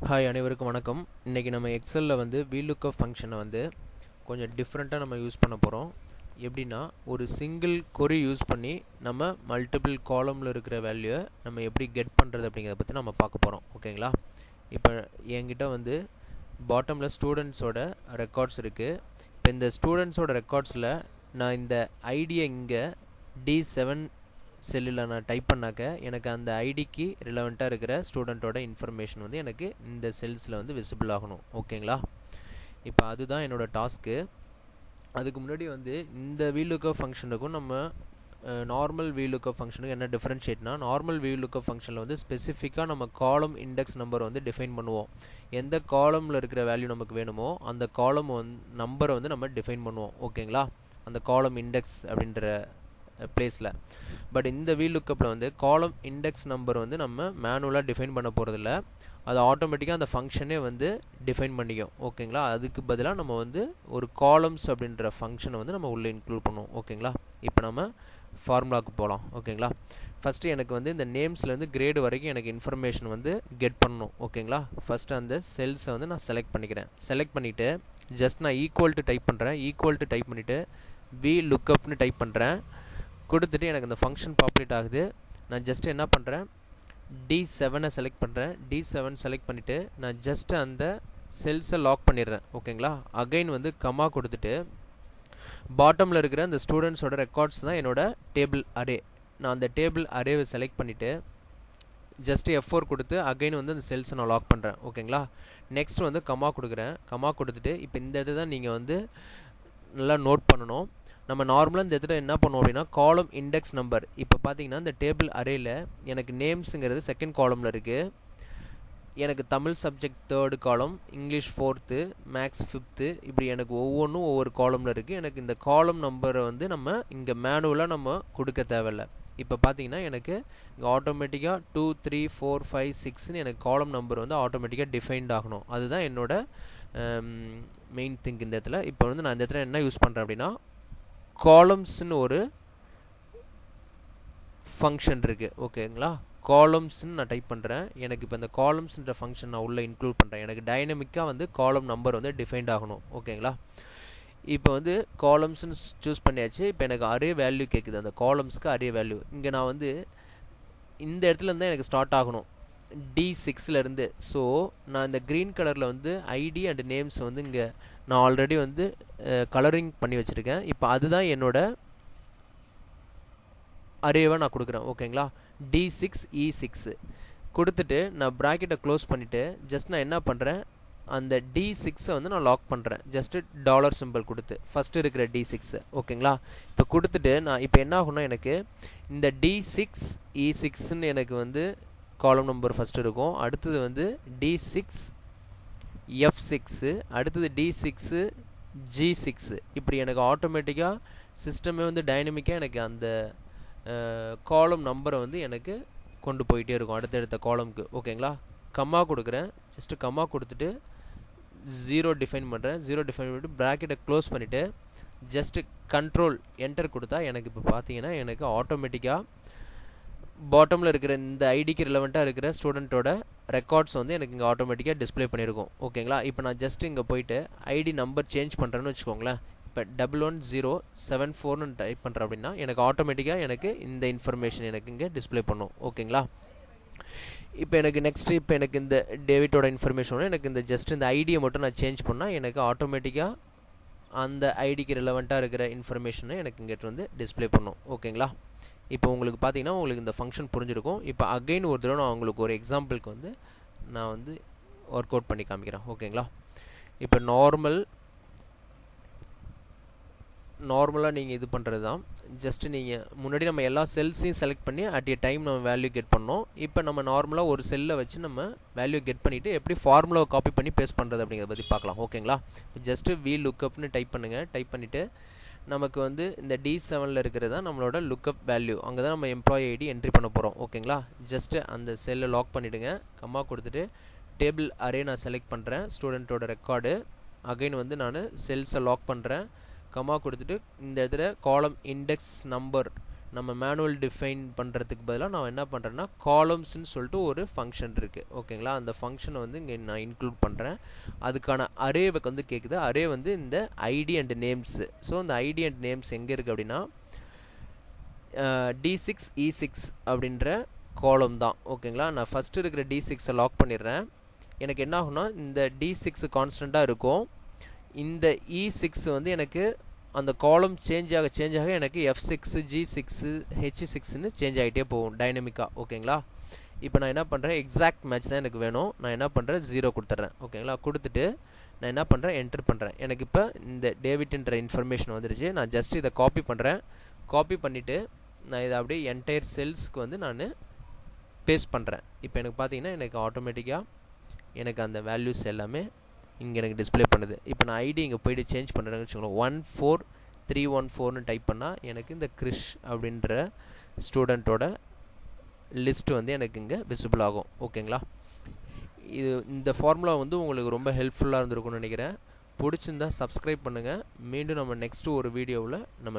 Hi அனைவருக்கும் வணக்கம். இன்றைக்கி நம்ம எக்ஸலில் வந்து VLOOKUP ஃபங்க்ஷனை வந்து கொஞ்சம் டிஃப்ரெண்ட்டாக நம்ம யூஸ் பண்ண போகிறோம். எப்படின்னா ஒரு சிங்கிள் கொரி யூஸ் பண்ணி நம்ம மல்டிபிள் காலமில் இருக்கிற வேல்யூவை நம்ம எப்படி கெட் பண்ணுறது அப்படிங்கிறத பற்றி நம்ம பார்க்க போகிறோம். ஓகேங்களா? இப்போ என்கிட்ட வந்து பாட்டமில் ஸ்டூடெண்ட்ஸோட ரெக்கார்ட்ஸ் இருக்குது. இப்போ இந்த ஸ்டூடெண்ட்ஸோட ரெக்கார்ட்ஸில் நான் இந்த ஐடியை இங்கே D7 செல்லில் நான் டைப் பண்ணாக்க எனக்கு அந்த ஐடிக்கு ரிலவெண்ட்டாக இருக்கிற ஸ்டூடெண்ட்டோட இன்ஃபர்மேஷன் வந்து எனக்கு இந்த செல்ஸில் வந்து விசிபிள் ஆகணும். ஓகேங்களா? இப்போ அதுதான் என்னோடய டாஸ்க்கு. அதுக்கு முன்னாடி வந்து இந்த VLOOKUP ஃபங்க்ஷனுக்கும் நம்ம நார்மல் VLOOKUP ஃபங்க்ஷனுக்கு என்ன டிஃப்ரென்ஷியேட்னா, நார்மல் VLOOKUP ஃபங்க்ஷனில் வந்து ஸ்பெசிஃபிக்காக நம்ம காலம் இண்டெக்ஸ் நம்பர் வந்து டிஃபைன் பண்ணுவோம். எந்த காலமில் இருக்கிற வேல்யூ நமக்கு வேணுமோ அந்த காலம் நம்பரை வந்து நம்ம டிஃபைன் பண்ணுவோம். ஓகேங்களா? அந்த காலம் இண்டெக்ஸ் அப்படின்ற பிளேஸில். பட் இந்த VLOOKUPல வந்து காலம் இண்டெக்ஸ் நம்பர் வந்து நம்ம மேனுவலாக டிஃபைன் பண்ண போகிறதில்ல, அது ஆட்டோமேட்டிக்காக அந்த ஃபங்க்ஷனே வந்து டிஃபைன் பண்ணிக்கும். ஓகேங்களா? அதுக்கு பதிலாக நம்ம வந்து ஒரு காலம்ஸ் அப்படின்ற ஃபங்க்ஷனை வந்து நம்ம உள்ளே இன்க்ளூட் பண்ணுவோம். ஓகேங்களா? இப்போ நம்ம ஃபார்முலாவுக்கு போகலாம். ஓகேங்களா? ஃபஸ்ட்டு எனக்கு வந்து இந்த நேம்ஸ்லேருந்து கிரேடு வரைக்கும் எனக்கு இன்ஃபர்மேஷன் வந்து கெட் பண்ணணும். ஓகேங்களா? ஃபஸ்ட்டு அந்த செல்ஸை வந்து நான் செலக்ட் பண்ணிக்கிறேன். செலக்ட் பண்ணிவிட்டு ஜஸ்ட் நான் ஈக்குவல் டு டைப் பண்ணுறேன். ஈக்குவல் டு டைப் பண்ணிவிட்டு VLOOKUPனு டைப் பண்ணுறேன். கொடுத்துட்டு எனக்கு இந்த ஃபங்க்ஷன் பாப்புலேட் ஆகுது. நான் ஜஸ்ட் என்ன பண்ணுறேன், D7 செலக்ட் பண்ணுறேன். D7 செலக்ட் பண்ணிவிட்டு நான் ஜஸ்ட் அந்த செல்ஸை லாக் பண்ணிடுறேன். ஓகேங்களா? அகைன் வந்து கமா கொடுத்துட்டு பாட்டமில் இருக்கிற அந்த ஸ்டூடெண்ட்ஸோட ரெக்கார்ட்ஸ் தான் என்னோட டேபிள் அரே. நான் அந்த டேபிள் அரேவை செலக்ட் பண்ணிவிட்டு ஜஸ்ட் F4 கொடுத்து அகைன் வந்து அந்த செல்ஸை நான் லாக் பண்ணுறேன். ஓகேங்களா? நெக்ஸ்ட் வந்து கமா கொடுக்குறேன். கமா கொடுத்துட்டு இப்போ இந்த இடத்துல தான் நீங்கள் வந்து நல்லா நோட் பண்ணணும். நம்ம நார்மலாக இந்த இடத்துல என்ன பண்ணுவோம் அப்படின்னா, காலம் இண்டெக்ஸ் நம்பர். இப்போ பார்த்தீங்கன்னா இந்த டேபிள் அரேயில் எனக்கு நேம்ஸுங்கிறது செகண்ட் காலமில் இருக்குது. எனக்கு Tamil subject third column, English fourth, maths fifth, இப்படி எனக்கு ஒவ்வொன்றும் ஒவ்வொரு காலமில் இருக்குது. எனக்கு இந்த காலம் நம்பரை வந்து நம்ம இங்கே மேனுவலாக நம்ம கொடுக்க தேவையில்லை. இப்போ பார்த்தீங்கன்னா எனக்கு இங்கே ஆட்டோமேட்டிக்காக 2 3 4 5 6ன்னு எனக்கு காலம் நம்பர் வந்து ஆட்டோமேட்டிக்காக டிஃபைன்ட் ஆகணும். அதுதான் என்னோட மெயின் திங்க் இந்த இடத்துல. இப்போ வந்து நான் இந்த இடத்துல என்ன யூஸ் பண்ணுறேன் அப்படின்னா, காலம்ஸ்னு ஒரு ஃபங்க்ஷன் இருக்குது. ஓகேங்களா? காலம்ஸ்ன்னு நான் டைப் பண்ணுறேன். எனக்கு இப்போ இந்த காலம்ஸ்ன்ற ஃபங்க்ஷன் நான் உள்ளே இன்க்ளூட் பண்ணுறேன். எனக்கு டைனமிக்காக வந்து காலம் நம்பர் வந்து டிஃபைன்ட் ஆகணும். ஓகேங்களா? இப்போ வந்து காலம்ஸ்ன்னு சூஸ் பண்ணியாச்சு. இப்போ எனக்கு அரே வேல்யூ கேட்குது. அந்த காலம்ஸ்க்கு அரே வேல்யூ இங்கே நான் வந்து இந்த இடத்துல இருந்தால் எனக்கு ஸ்டார்ட் ஆகணும், D6லேருந்து. ஸோ நான் இந்த க்ரீன் கலரில் வந்து ஐடி அண்ட் நேம்ஸ் வந்து இங்கே நான் ஆல்ரெடி வந்து கலரிங் பண்ணி வச்சுருக்கேன். இப்போ அதுதான் என்னோட அரேவை நான் கொடுக்குறேன். ஓகேங்களா? D6 E6 கொடுத்துட்டு நான் ப்ராக்கெட்டை க்ளோஸ் பண்ணிவிட்டு ஜஸ்ட் நான் என்ன பண்ணுறேன், அந்த D6 வந்து நான் லாக் பண்ணுறேன். ஜஸ்ட்டு டாலர் சிம்பிள் கொடுத்து ஃபஸ்ட்டு இருக்கிற D6. ஓகேங்களா? இப்போ கொடுத்துட்டு நான் இப்போ என்ன ஆகும்னா, எனக்கு இந்த D6 E6ன்னு எனக்கு வந்து காலம் நம்பர் ஃபஸ்ட்டு இருக்கும். அடுத்தது வந்து D6 F6, அடுத்தது D6 G6. இப்படி எனக்கு ஆட்டோமேட்டிக்காக சிஸ்டமே வந்து டைனமிக்காக எனக்கு அந்த காலம் நம்பரை வந்து எனக்கு கொண்டு போயிட்டே இருக்கும் அடுத்தடுத்த காலமுக்கு. ஓகேங்களா? கம்மா கொடுக்குறேன். ஜஸ்ட்டு கம்மா கொடுத்துட்டு 0 டிஃபைன் பண்ணுறேன். 0 டிஃபைன் பண்ணிவிட்டு ப்ராக்கெட்டை க்ளோஸ் பண்ணிவிட்டு ஜஸ்ட்டு கண்ட்ரோல் என்டர் கொடுத்தா எனக்கு இப்போ பார்த்தீங்கன்னா எனக்கு ஆட்டோமேட்டிக்காக பாட்டமில் இருக்கிற இந்த ஐடிக்கு ரிலவெண்ட்டாக இருக்கிற ஸ்டூடெண்ட்டோட ரெக்கார்ட்ஸ் வந்து எனக்கு இங்கே ஆட்டோமேட்டிக்காக டிஸ்பிளே பண்ணியிருக்கோம். ஓகேங்களா? இப்போ நான் ஜஸ்ட் இங்கே போயிட்டு ஐடி நம்பர் சேஞ்ச் பண்ணுறேன்னு வச்சுக்கோங்களேன். இப்போ 11074ன்னு டைப் பண்ணுறேன் அப்படின்னா எனக்கு ஆட்டோமேட்டிக்காக எனக்கு இந்த இன்ஃபர்மேஷன் எனக்கு இங்கே டிஸ்பிளே பண்ணும். ஓகேங்களா? இப்போ எனக்கு நெக்ஸ்ட்டு இப்போ எனக்கு இந்த டேவிட்டோட இன்ஃபர்மேஷன் எனக்கு இந்த ஜஸ்ட் இந்த ஐடியை மட்டும் நான் சேஞ்ச் பண்ணால் எனக்கு ஆட்டோமேட்டிக்காக அந்த ஐடிக்கு ரிலவெண்ட்டாக இருக்கிற இன்ஃபர்மேஷனை எனக்கு இங்கே வந்து டிஸ்பிளே பண்ணும். ஓகேங்களா? இப்போ உங்களுக்கு பார்த்தீங்கன்னா உங்களுக்கு இந்த ஃபங்க்ஷன் புரிஞ்சிருக்கும். இப்போ அகைன் ஒரு தடவை நான் உங்களுக்கு ஒரு எக்ஸாம்பிளுக்கு வந்து நான் வந்து ஒர்க் அவுட் பண்ணி காமிக்கிறேன். ஓகேங்களா? இப்போ நார்மலாக நீங்கள் இது பண்ணுறது தான். ஜஸ்ட்டு நீங்கள் முன்னாடி நம்ம எல்லா செல்ஸையும் செலக்ட் பண்ணி அட் எ டைம் நம்ம வேல்யூ கெட் பண்ணோம். இப்போ நம்ம நார்மலாக ஒரு செல்லை வச்சு நம்ம வேல்யூ கெட் பண்ணிவிட்டு எப்படி ஃபார்முலாவை காப்பி பண்ணி பேஸ்ட் பண்ணுறது அப்படிங்கிறத பற்றி பார்க்கலாம். ஓகேங்களா? ஜஸ்ட்டு VLOOKUPனு டைப் பண்ணுங்கள். டைப் பண்ணிவிட்டு நமக்கு வந்து இந்த D7ல் இருக்கிறது தான் நம்மளோட லுக்கப் வேல்யூ. அங்கே தான் நம்ம எம்ப்ளாயி ஐடி என்ட்ரி பண்ண போகிறோம். ஓகேங்களா? ஜஸ்ட்டு அந்த செல்லை லாக் பண்ணிவிடுங்க. கம்மா கொடுத்துட்டு டேபிள் அரே நான் செலக்ட் பண்ணுறேன். ஸ்டூடெண்ட்டோட ரெக்கார்டு அகைன் வந்து நான் செல்ஸை லாக் பண்ணுறேன். கம்மா கொடுத்துட்டு இந்த இடத்துல காலம் இண்டெக்ஸ் நம்பர் நம்ம மேனுவல் டிஃபைன் பண்ணுறதுக்கு பதிலாக நான் என்ன பண்ணுறேன்னா காலம்ஸ்ன்னு சொல்லிட்டு ஒரு ஃபங்க்ஷன் இருக்குது ஓகேங்களா. அந்த ஃபங்க்ஷனை வந்து இங்கே நான் இன்க்ளூட் பண்ணுறேன். அதுக்கான அரேவை வந்து கேட்குது. அரே வந்து இந்த ஐடி அண்ட் நேம்ஸு. ஸோ இந்த ஐடி அண்ட் நேம்ஸ் எங்கே இருக்குது அப்படின்னா D6 E6 அப்படின்ற காலம் தான் ஓகேங்களா. நான் ஃபஸ்ட்டு இருக்கிற D6 லாக் பண்ணிடுறேன். எனக்கு என்ன ஆகும்னா இந்த D6 கான்ஸ்டண்ட்டாக இருக்கும். இந்த E6 வந்து எனக்கு அந்த காலம் சேஞ்ச் ஆக எனக்கு F6 G6 H6ன்னு சேஞ்ச் ஆகிட்டே போகும் டைனமிக்காக ஓகேங்களா. இப்போ நான் என்ன பண்ணுறேன், எக்ஸாக்ட் மேட்ச் தான் எனக்கு வேணும். நான் என்ன பண்ணுறேன் 0 கொடுத்துட்றேன் ஓகேங்களா. கொடுத்துட்டு நான் என்ன பண்ணுறேன் என்டர் பண்ணுறேன். எனக்கு இப்போ இந்த டேவிட்ன்ற இன்ஃபர்மேஷன் வந்துடுச்சு. நான் ஜஸ்ட் இதை காப்பி பண்ணுறேன். காப்பி பண்ணிவிட்டு நான் இதை அப்படியே என்டையர் செல்ஸ்க்கு வந்து நான் பேஸ்ட் பண்ணுறேன். இப்போ எனக்கு பார்த்தீங்கன்னா எனக்கு ஆட்டோமேட்டிக்காக எனக்கு அந்த வேல்யூஸ் எல்லாமே இங்கே எனக்கு டிஸ்பிளே பண்ணுது. இப்போ நான் ஐடி இங்கே போய்ட்டு சேஞ்ச் பண்ணுறேன்னு வச்சுக்கோங்களேன். 14314ன்னு டைப் பண்ணால் எனக்கு இந்த கிரிஷ் அப்படின்ற ஸ்டூடெண்ட்டோட லிஸ்ட் வந்து எனக்கு இங்கே விசிபிள் ஆகும் ஓகேங்களா. இந்த ஃபார்முலா வந்து உங்களுக்கு ரொம்ப ஹெல்ப்ஃபுல்லாக இருந்திருக்கும்னு நினைக்கிறேன். பிடிச்சிருந்தா சப்ஸ்கிரைப் பண்ணுங்கள். மீண்டும் நம்ம நெக்ஸ்ட்டு ஒரு வீடியோவில் நம்ம